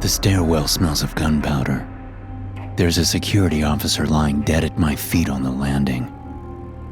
The stairwell smells of gunpowder. There's a security officer lying dead at my feet on the landing.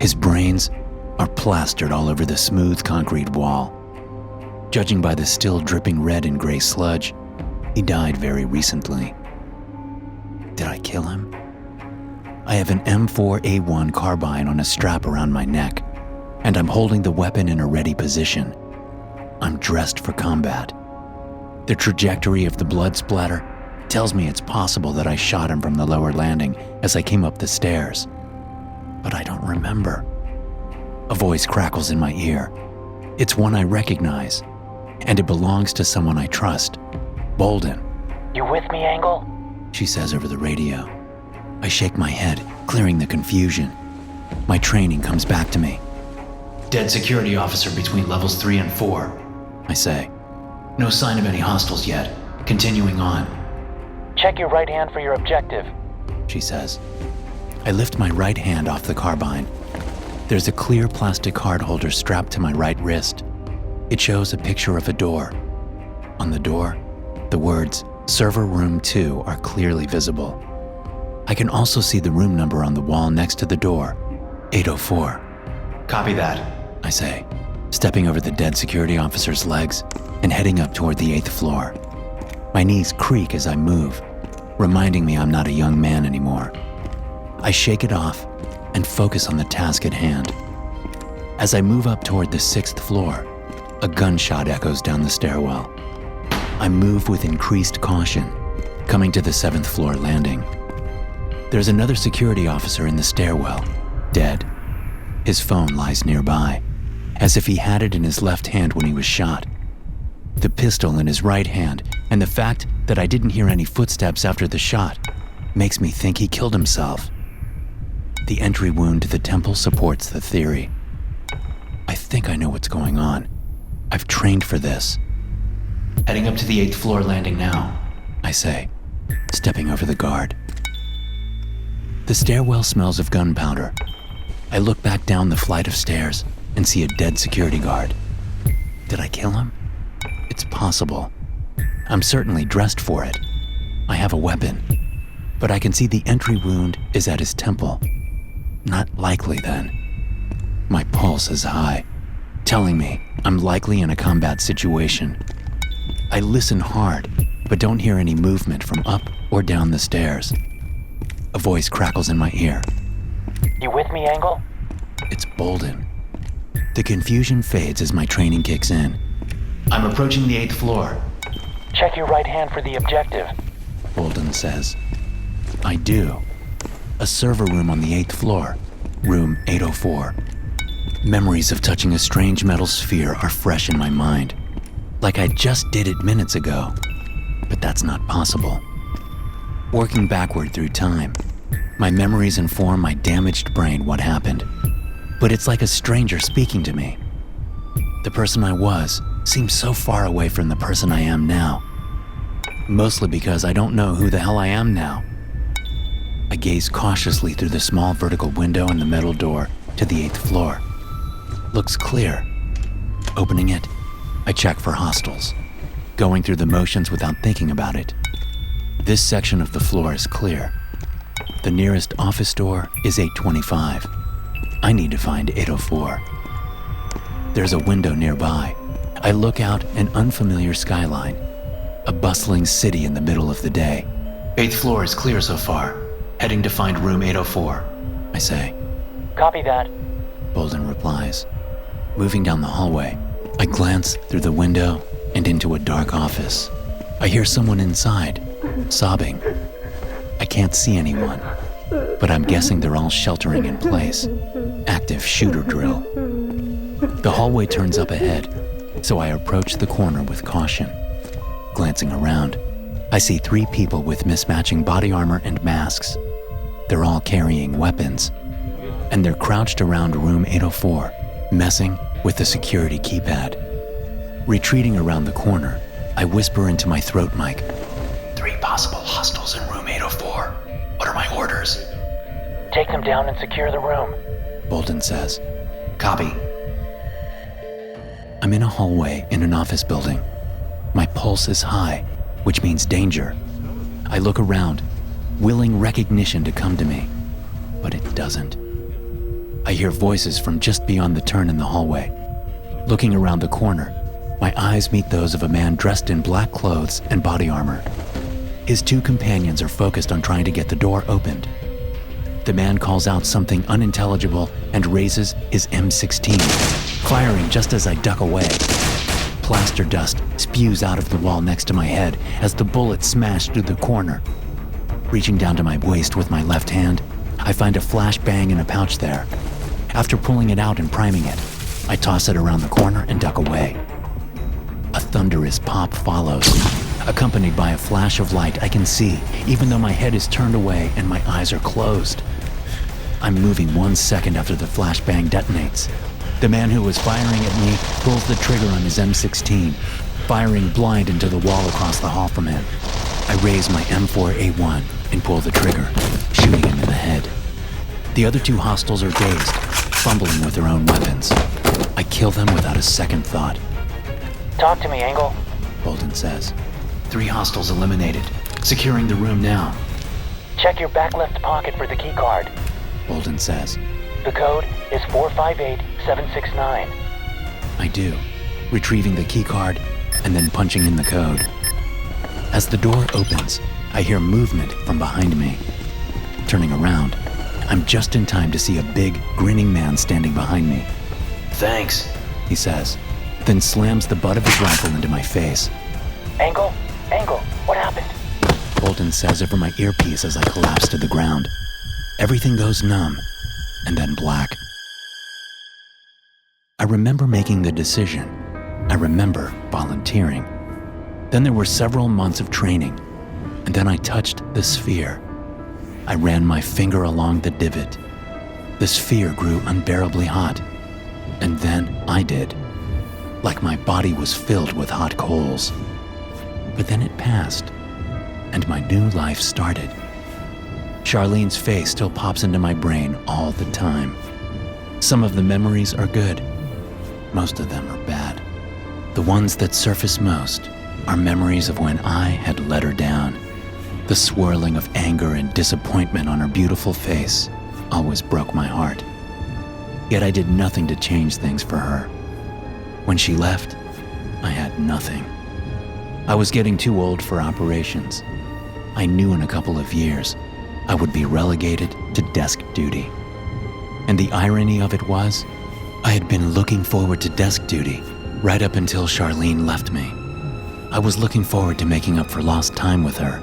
His brains are plastered all over the smooth concrete wall. Judging by the still dripping red and gray sludge, he died very recently. Did I kill him? I have an M4A1 carbine on a strap around my neck, and I'm holding the weapon in a ready position. I'm dressed for combat. The trajectory of the blood splatter tells me it's possible that I shot him from the lower landing as I came up the stairs. But I don't remember. A voice crackles in my ear. It's one I recognize, and it belongs to someone I trust, Bolden. "You with me, Angle?" She says over the radio. I shake my head, clearing the confusion. My training comes back to me. "Dead security officer between levels 3 and 4, I say. "No sign of any hostiles yet. Continuing on." "Check your right hand for your objective," she says. I lift my right hand off the carbine. There's a clear plastic card holder strapped to my right wrist. It shows a picture of a door. On the door, the words "Server Room 2" are clearly visible. I can also see the room number on the wall next to the door, 804. "Copy that," I say, stepping over the dead security officer's legs and heading up toward the 8th floor. My knees creak as I move, reminding me I'm not a young man anymore. I shake it off and focus on the task at hand. As I move up toward the 6th floor, a gunshot echoes down the stairwell. I move with increased caution, coming to the 7th floor landing. There's another security officer in the stairwell, dead. His phone lies nearby, as if he had it in his left hand when he was shot. The pistol in his right hand, and the fact that I didn't hear any footsteps after the shot, makes me think he killed himself. The entry wound to the temple supports the theory. I think I know what's going on. I've trained for this. "Heading up to the 8th floor landing now," I say, stepping over the guard. The stairwell smells of gunpowder. I look back down the flight of stairs and see a dead security guard. Did I kill him? It's possible. I'm certainly dressed for it. I have a weapon, but I can see the entry wound is at his temple. Not likely then. My pulse is high, telling me I'm likely in a combat situation. I listen hard, but don't hear any movement from up or down the stairs. A voice crackles in my ear. "You with me, Angle?" It's Bolden. The confusion fades as my training kicks in. "I'm approaching the 8th floor." "Check your right hand for the objective," Bolden says. I do. A server room on the 8th floor, room 804. Memories of touching a strange metal sphere are fresh in my mind, like I just did it minutes ago, but that's not possible. Working backward through time, my memories inform my damaged brain what happened, but it's like a stranger speaking to me. The person I was seems so far away from the person I am now, mostly because I don't know who the hell I am now. I gaze cautiously through the small vertical window in the metal door to the 8th floor. Looks clear. Opening it, I check for hostiles, going through the motions without thinking about it. This section of the floor is clear. The nearest office door is 825. I need to find 804. There's a window nearby. I look out an unfamiliar skyline, a bustling city in the middle of the day. 8th floor is clear so far. Heading to find room 804, I say. "Copy that." Bolden replies. Moving down the hallway, I glance through the window and into a dark office. I hear someone inside, sobbing. I can't see anyone, but I'm guessing they're all sheltering in place. Active shooter drill. The hallway turns up ahead, so I approach the corner with caution. Glancing around, I see 3 people with mismatching body armor and masks. They're all carrying weapons, and they're crouched around room 804, messing with the security keypad. Retreating around the corner, I whisper into my throat mic, 3 possible hostiles in room 804. What are my orders? "Take them down and secure the room," Bolden says. Copy. I'm in a hallway in an office building. My pulse is high, which means danger. I look around, willing recognition to come to me, but it doesn't. I hear voices from just beyond the turn in the hallway. Looking around the corner, my eyes meet those of a man dressed in black clothes and body armor. His two companions are focused on trying to get the door opened. The man calls out something unintelligible and raises his M16, firing just as I duck away. Plaster dust spews out of the wall next to my head as the bullet smashed through the corner. Reaching down to my waist with my left hand, I find a flashbang in a pouch there. After pulling it out and priming it, I toss it around the corner and duck away. A thunderous pop follows, accompanied by a flash of light I can see, even though my head is turned away and my eyes are closed. I'm moving 1 second after the flashbang detonates. The man who was firing at me pulls the trigger on his M16, firing blind into the wall across the hall from him. I raise my M4A1 and pull the trigger, shooting him in the head. The other two hostiles are dazed, fumbling with their own weapons. I kill them without a second thought. Talk to me, Angle. Bolton says. 3 hostiles eliminated. Securing the room now. Check your back left pocket for the key card. Bolton says. The code is 458769. I do, retrieving the key card and then punching in the code. As the door opens, I hear movement from behind me. Turning around, I'm just in time to see a big, grinning man standing behind me. Thanks, he says, then slams the butt of his rifle into my face. Angle, what happened? Bolton says over my earpiece as I collapse to the ground. Everything goes numb, and then black. I remember making the decision. I remember volunteering. Then there were several months of training, and then I touched the sphere. I ran my finger along the divot. The sphere grew unbearably hot, and then I did, like my body was filled with hot coals. But then it passed, and my new life started. Charlene's face still pops into my brain all the time. Some of the memories are good. Most of them are bad. The ones that surface most are memories of when I had let her down. The swirling of anger and disappointment on her beautiful face always broke my heart. Yet I did nothing to change things for her. When she left, I had nothing. I was getting too old for operations. I knew in a couple of years I would be relegated to desk duty. And the irony of it was, I had been looking forward to desk duty right up until Charlene left me. I was looking forward to making up for lost time with her,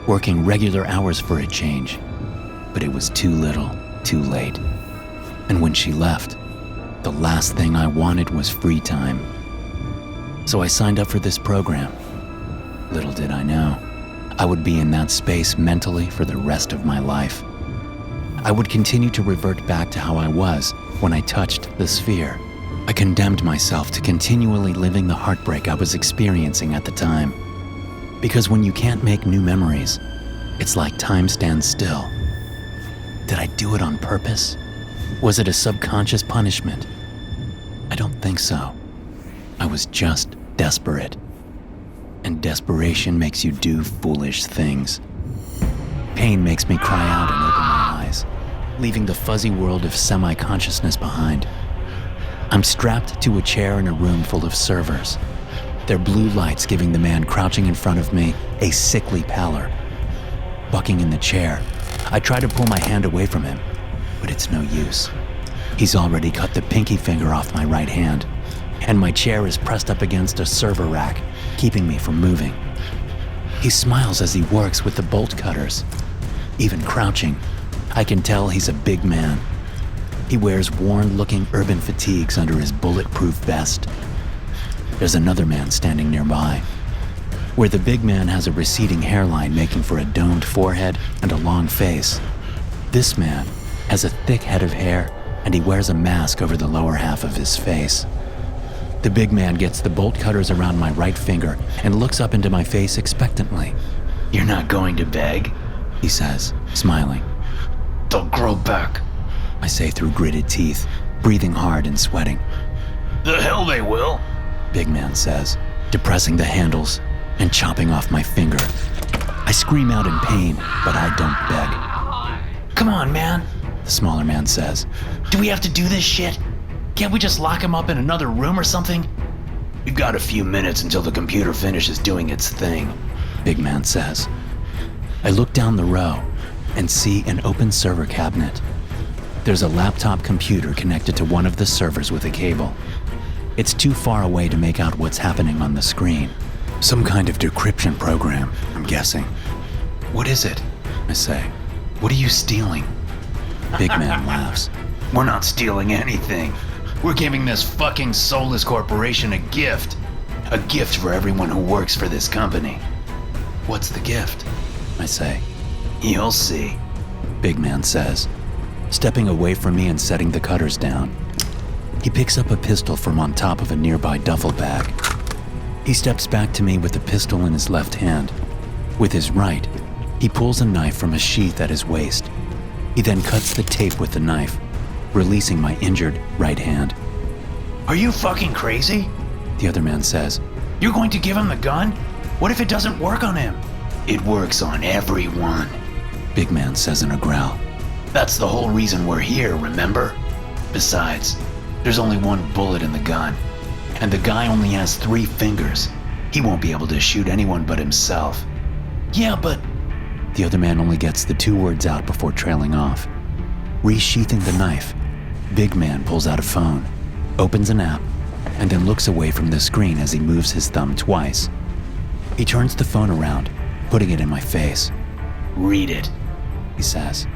working regular hours for a change. But it was too little, too late. And when she left, the last thing I wanted was free time. So I signed up for this program. Little did I know, I would be in that space mentally for the rest of my life. I would continue to revert back to how I was when I touched the sphere. I condemned myself to continually living the heartbreak I was experiencing at the time. Because when you can't make new memories, it's like time stands still. Did I do it on purpose? Was it a subconscious punishment? I don't think so. I was just desperate. And desperation makes you do foolish things. Pain makes me cry out and open my eyes, leaving the fuzzy world of semi-consciousness behind. I'm strapped to a chair in a room full of servers, their blue lights giving the man crouching in front of me a sickly pallor. Bucking in the chair, I try to pull my hand away from him, but it's no use. He's already cut the pinky finger off my right hand, and my chair is pressed up against a server rack, keeping me from moving. He smiles as he works with the bolt cutters. Even crouching, I can tell he's a big man. He wears worn-looking urban fatigues under his bulletproof vest. There's another man standing nearby, where the big man has a receding hairline making for a domed forehead and a long face. This man has a thick head of hair, and he wears a mask over the lower half of his face. The big man gets the bolt cutters around my right finger and looks up into my face expectantly. "You're not going to beg?" he says, smiling. "They'll grow back," I say through gritted teeth, breathing hard and sweating. "The hell they will," big man says, depressing the handles, and chopping off my finger. I scream out in pain, but I don't beg. Come on, man. The smaller man says. Do we have to do this shit? Can't we just lock him up in another room or something? We've got a few minutes until the computer finishes doing its thing, Big man says. I look down the row and see an open server cabinet. There's a laptop computer connected to one of the servers with a cable. It's too far away to make out what's happening on the screen. Some kind of decryption program, I'm guessing. What is it? I say. What are you stealing? Big man laughs. We're not stealing anything. We're giving this fucking soulless corporation a gift. A gift for everyone who works for this company. What's the gift? I say. You'll see, Big man says, stepping away from me and setting the cutters down. He picks up a pistol from on top of a nearby duffel bag. He steps back to me with the pistol in his left hand. With his right, he pulls a knife from a sheath at his waist. He then cuts the tape with the knife, releasing my injured right hand. Are you fucking crazy? The other man says. You're going to give him the gun? What if it doesn't work on him? It works on everyone, Big man says in a growl. That's the whole reason we're here, remember? Besides, there's only one bullet in the gun, and the guy only has 3 fingers. He won't be able to shoot anyone but himself. Yeah, but... The other man only gets the 2 words out before trailing off. Resheathing the knife, Big man pulls out a phone, opens an app, and then looks away from the screen as he moves his thumb twice. He turns the phone around, putting it in my face. Read it, he says.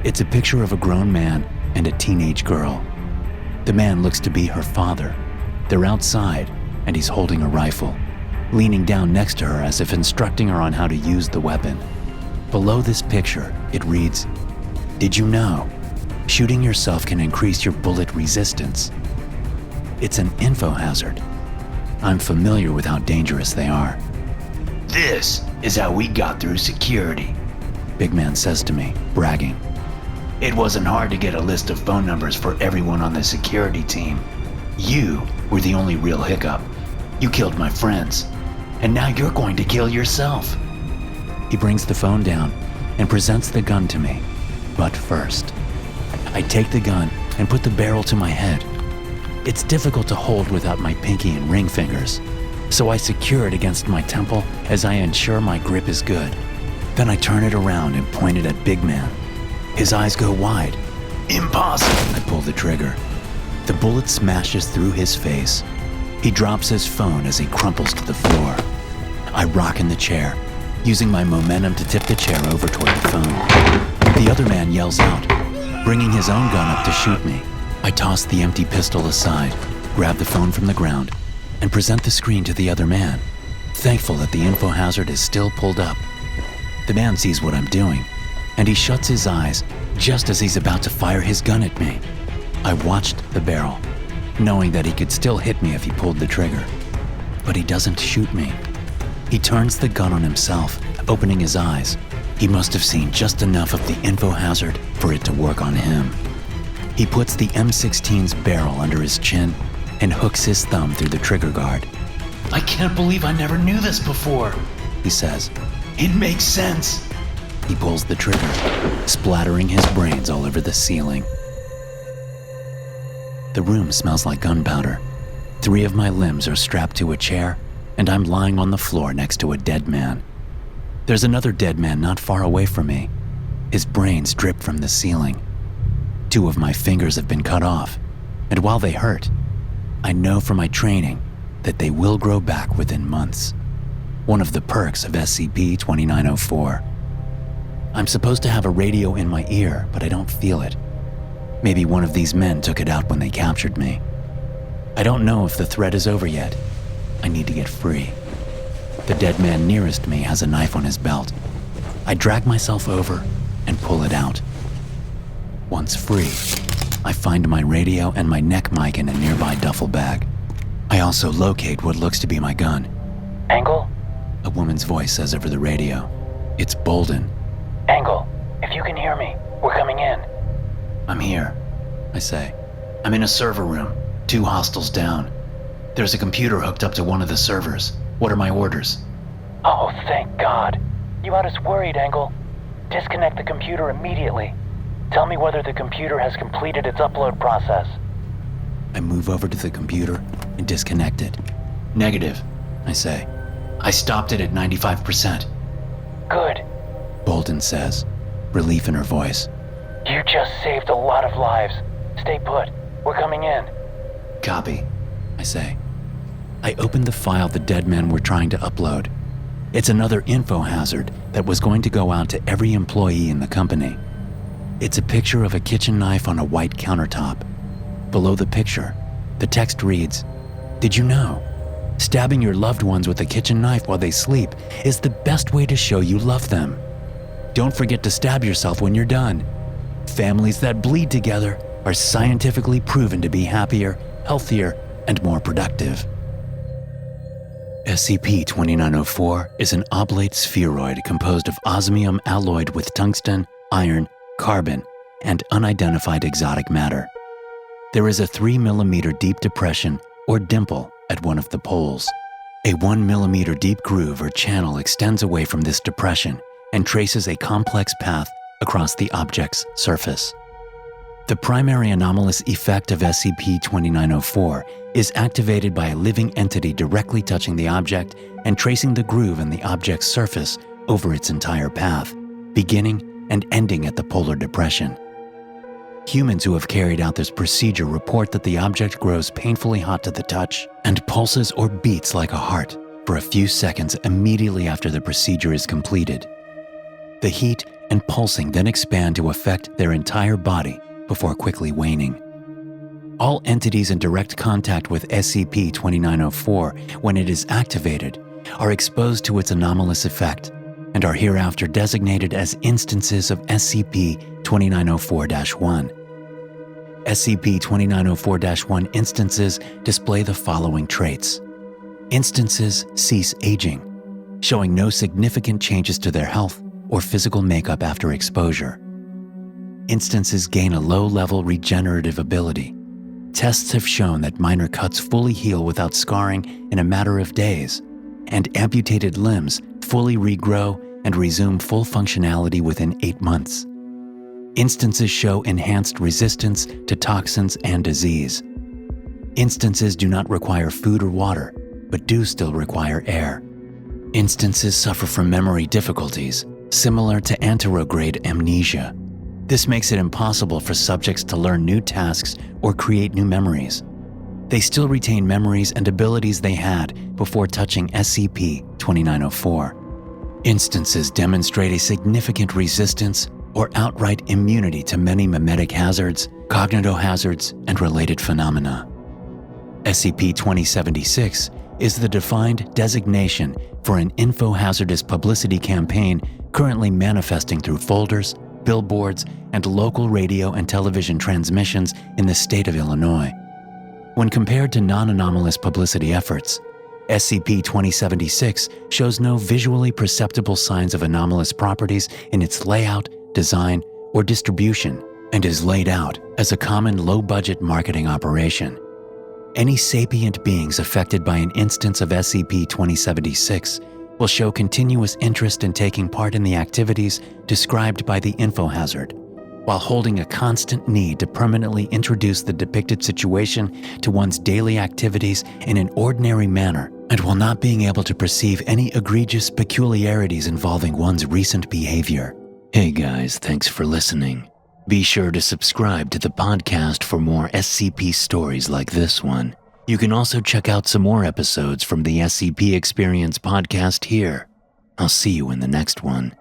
It's a picture of a grown man and a teenage girl. The man looks to be her father. They're outside, and he's holding a rifle, leaning down next to her as if instructing her on how to use the weapon. Below this picture, it reads, "Did you know? Shooting yourself can increase your bullet resistance." It's an Infohazard. I'm familiar with how dangerous they are. This is how we got through security, Big man says to me, bragging. It wasn't hard to get a list of phone numbers for everyone on the security team. You were the only real hiccup. You killed my friends, and now you're going to kill yourself. He brings the phone down and presents the gun to me. But first, I take the gun and put the barrel to my head. It's difficult to hold without my pinky and ring fingers, so I secure it against my temple as I ensure my grip is good. Then I turn it around and point it at Big Man. His eyes go wide. Impossible! I pull the trigger. The bullet smashes through his face. He drops his phone as he crumples to the floor. I rock in the chair, using my momentum to tip the chair over toward the phone. The other man yells out, bringing his own gun up to shoot me. I toss the empty pistol aside, grab the phone from the ground, and present the screen to the other man, thankful that the Infohazard is still pulled up. The man sees what I'm doing, and he shuts his eyes just as he's about to fire his gun at me. I watched the barrel, knowing that he could still hit me if he pulled the trigger. But he doesn't shoot me. He turns the gun on himself, opening his eyes. He must have seen just enough of the Infohazard for it to work on him. He puts the M16's barrel under his chin and hooks his thumb through the trigger guard. I can't believe I never knew this before, he says. It makes sense. He pulls the trigger, splattering his brains all over the ceiling. The room smells like gunpowder. 3 of my limbs are strapped to a chair, and I'm lying on the floor next to a dead man. There's another dead man not far away from me. His brains drip from the ceiling. 2 of my fingers have been cut off, and while they hurt, I know from my training that they will grow back within months. One of the perks of SCP-2904. I'm supposed to have a radio in my ear, but I don't feel it. Maybe one of these men took it out when they captured me. I don't know if the threat is over yet. I need to get free. The dead man nearest me has a knife on his belt. I drag myself over and pull it out. Once free, I find my radio and my neck mic in a nearby duffel bag. I also locate what looks to be my gun. Angle? A woman's voice says over the radio. It's Bolden. Angle, if you can hear me, we're coming in. I'm here, I say. I'm in a server room, 2 hostiles down. There's a computer hooked up to one of the servers. What are my orders? Oh, thank God. You had us worried, Engel. Disconnect the computer immediately. Tell me whether the computer has completed its upload process. I move over to the computer and disconnect it. Negative, I say. I stopped it at 95%. Good. Bolden says, relief in her voice. You just saved a lot of lives. Stay put. We're coming in. Copy. I say. I opened the file the dead men were trying to upload. It's another Infohazard that was going to go out to every employee in the company. It's a picture of a kitchen knife on a white countertop. Below the picture, the text reads, "Did you know? Stabbing your loved ones with a kitchen knife while they sleep is the best way to show you love them. Don't forget to stab yourself when you're done. Families that bleed together are scientifically proven to be happier, healthier, and more productive." SCP-2904 is an oblate spheroid composed of osmium alloyed with tungsten, iron, carbon, and unidentified exotic matter. There is a 3 mm deep depression or dimple at one of the poles. A 1 mm deep groove or channel extends away from this depression and traces a complex path across the object's surface. The primary anomalous effect of SCP-2904 is activated by a living entity directly touching the object and tracing the groove in the object's surface over its entire path, beginning and ending at the polar depression. Humans who have carried out this procedure report that the object grows painfully hot to the touch and pulses or beats like a heart for a few seconds immediately after the procedure is completed. The heat and pulsing then expand to affect their entire body before quickly waning. All entities in direct contact with SCP-2904 when it is activated are exposed to its anomalous effect and are hereafter designated as instances of SCP-2904-1. SCP-2904-1 instances display the following traits. Instances cease aging, showing no significant changes to their health or physical makeup after exposure. Instances gain a low-level regenerative ability. Tests have shown that minor cuts fully heal without scarring in a matter of days, and amputated limbs fully regrow and resume full functionality within 8 months. Instances show enhanced resistance to toxins and disease. Instances do not require food or water, but do still require air. Instances suffer from memory difficulties, similar to anterograde amnesia. This makes it impossible for subjects to learn new tasks or create new memories. They still retain memories and abilities they had before touching SCP-2904. Instances demonstrate a significant resistance or outright immunity to many memetic hazards, cognitohazards, and related phenomena. SCP-2076 is the defined designation for an info-hazardous publicity campaign currently manifesting through folders, billboards, and local radio and television transmissions in the state of Illinois. When compared to non-anomalous publicity efforts, SCP-2076 shows no visually perceptible signs of anomalous properties in its layout, design, or distribution, and is laid out as a common low-budget marketing operation. Any sapient beings affected by an instance of SCP-2076 will show continuous interest in taking part in the activities described by the Infohazard, while holding a constant need to permanently introduce the depicted situation to one's daily activities in an ordinary manner, and while not being able to perceive any egregious peculiarities involving one's recent behavior. Hey guys, thanks for listening. Be sure to subscribe to the podcast for more SCP stories like this one. You can also check out some more episodes from the SCP Experience podcast here. I'll see you in the next one.